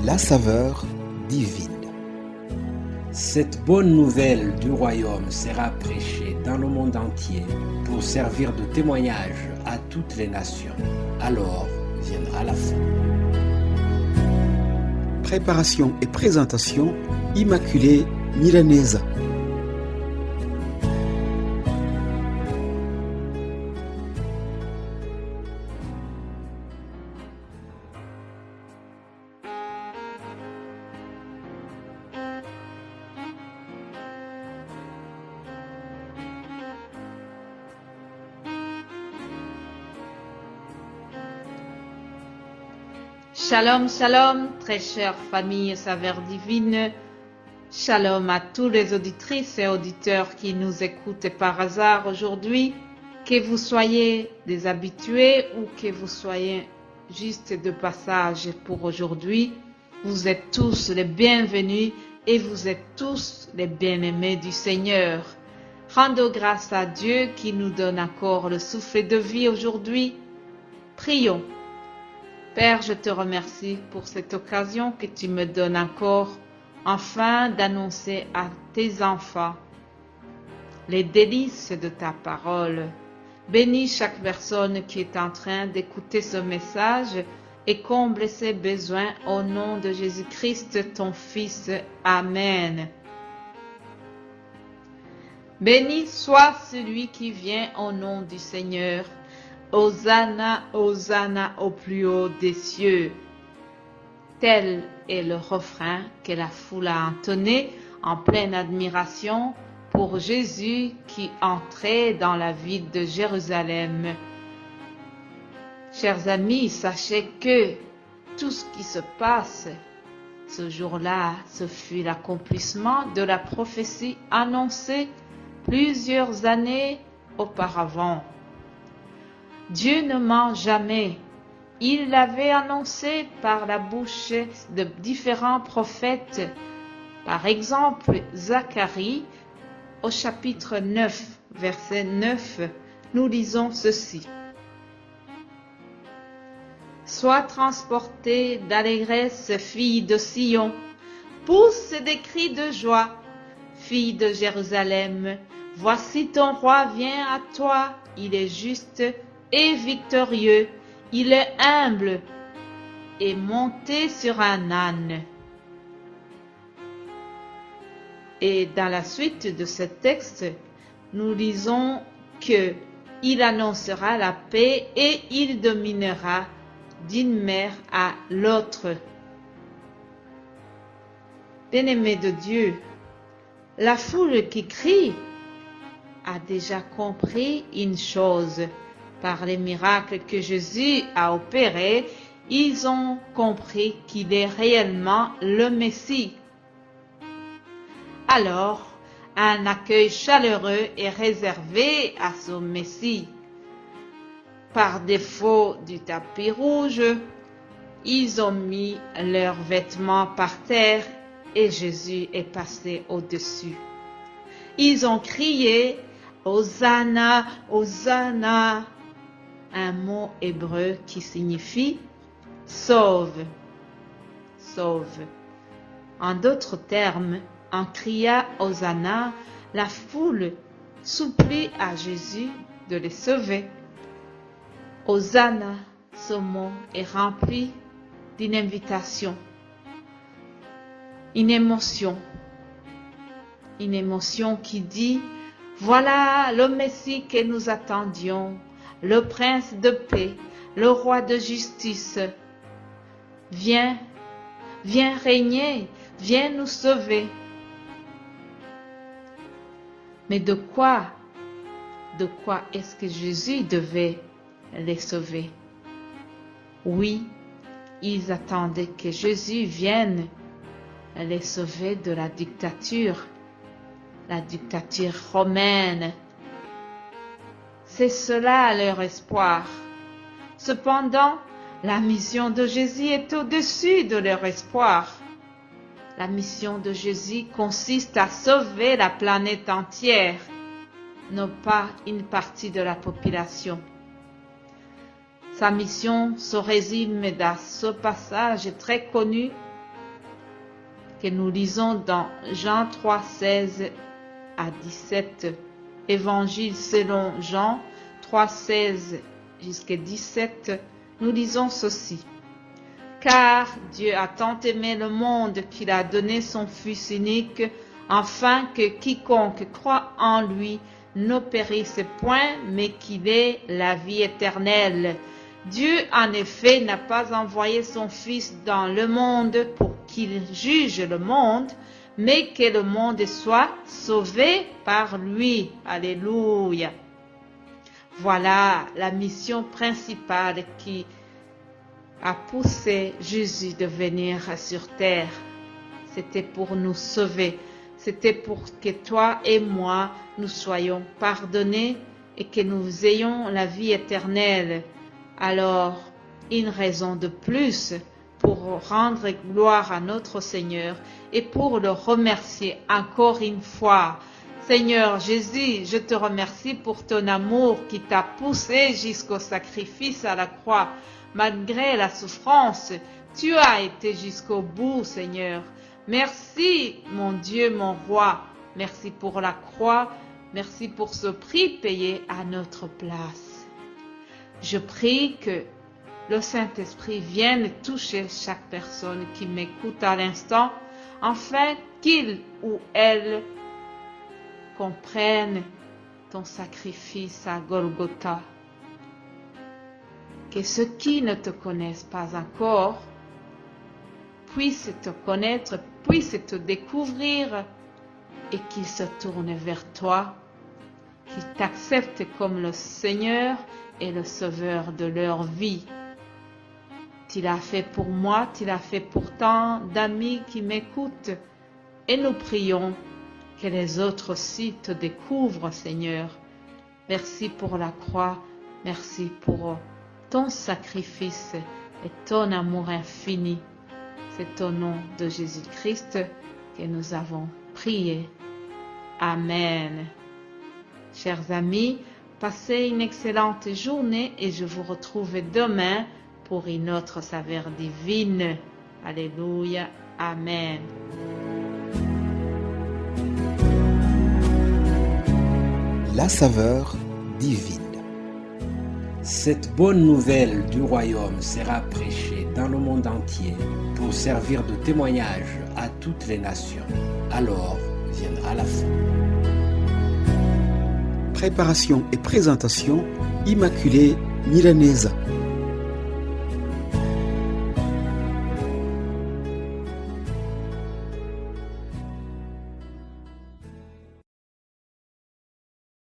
la saveur divine. Cette bonne nouvelle du royaume sera prêchée dans le monde entier pour servir de témoignage à toutes les nations. Alors viendra la fin. Préparation et présentation, Immaculée Milanesa. Shalom, shalom, très chère famille Saveur Divine. Shalom à tous les auditrices et auditeurs qui nous écoutent par hasard aujourd'hui. Que vous soyez des habitués ou que vous soyez juste de passage pour aujourd'hui, vous êtes tous les bienvenus et vous êtes tous les bien-aimés du Seigneur. Rendons grâce à Dieu qui nous donne encore le souffle de vie aujourd'hui. Prions. Père, je te remercie pour cette occasion que tu me donnes encore, enfin d'annoncer à tes enfants les délices de ta parole. Bénis chaque personne qui est en train d'écouter ce message et comble ses besoins au nom de Jésus-Christ, ton Fils. Amen. Béni soit celui qui vient au nom du Seigneur. Hosanna, Hosanna au plus haut des cieux. Tel est le refrain que la foule a entonné en pleine admiration pour Jésus qui entrait dans la ville de Jérusalem. Chers amis, sachez que tout ce qui se passe ce jour-là, ce fut l'accomplissement de la prophétie annoncée plusieurs années auparavant. Dieu ne ment jamais. Il l'avait annoncé par la bouche de différents prophètes. Par exemple, Zacharie, au chapitre 9, verset 9, nous lisons ceci. « Sois transportée d'allégresse, fille de Sion, pousse des cris de joie, fille de Jérusalem. Voici ton roi vient à toi, il est juste et victorieux, il est humble et monté sur un âne. » Et dans la suite de ce texte, nous lisons que il annoncera la paix et il dominera d'une mer à l'autre. Bien-aimés de Dieu, la foule qui crie a déjà compris une chose. Par les miracles que Jésus a opérés, ils ont compris qu'il est réellement le Messie. Alors, un accueil chaleureux est réservé à ce Messie. Par défaut du tapis rouge, ils ont mis leurs vêtements par terre et Jésus est passé au-dessus. Ils ont crié « Hosanna, Hosanna !» un mot hébreu qui signifie « sauve ». Sauve. En d'autres termes, en criant « Hosanna », la foule supplie à Jésus de les sauver. Hosanna, ce mot est rempli d'une invitation, une émotion qui dit « Voilà le Messie que nous attendions, le prince de paix, le roi de justice. Viens, viens régner, viens nous sauver. » Mais de quoi est-ce que Jésus devait les sauver? Oui, ils attendaient que Jésus vienne les sauver de la dictature romaine. C'est cela leur espoir. Cependant, la mission de Jésus est au-dessus de leur espoir. La mission de Jésus consiste à sauver la planète entière, non pas une partie de la population. Sa mission se résume dans ce passage très connu que nous lisons dans Jean 3, 16 à 17. Évangile selon Jean 3, 16 jusqu'à 17, nous lisons ceci. Car Dieu a tant aimé le monde qu'il a donné son Fils unique, afin que quiconque croit en lui ne périsse point, mais qu'il ait la vie éternelle. Dieu, en effet, n'a pas envoyé son Fils dans le monde pour qu'il juge le monde, mais que le monde soit sauvé par lui. Alléluia. Voilà la mission principale qui a poussé Jésus de venir sur terre. C'était pour nous sauver. C'était pour que toi et moi, nous soyons pardonnés et que nous ayons la vie éternelle. Alors, une raison de plus pour rendre gloire à notre Seigneur et pour le remercier encore une fois. Seigneur Jésus, je te remercie pour ton amour qui t'a poussé jusqu'au sacrifice à la croix. Malgré la souffrance, tu as été jusqu'au bout, Seigneur. Merci, mon Dieu, mon roi. Merci pour la croix. Merci pour ce prix payé à notre place. Je prie que le Saint-Esprit vienne toucher chaque personne qui m'écoute à l'instant, afin qu'il ou elle comprenne ton sacrifice à Golgotha. Que ceux qui ne te connaissent pas encore puissent te connaître, puissent te découvrir et qu'ils se tournent vers toi, qu'ils t'acceptent comme le Seigneur et le Sauveur de leur vie. Tu l'as fait pour moi, tu l'as fait pour tant d'amis qui m'écoutent et nous prions que les autres aussi te découvrent, Seigneur. Merci pour la croix, merci pour ton sacrifice et ton amour infini. C'est au nom de Jésus-Christ que nous avons prié. Amen. Chers amis, passez une excellente journée et je vous retrouve demain pour une autre saveur divine. Alléluia. Amen. La saveur divine. Cette bonne nouvelle du royaume sera prêchée dans le monde entier pour servir de témoignage à toutes les nations. Alors viendra la fin. Préparation et présentation, Immaculée Milanesa.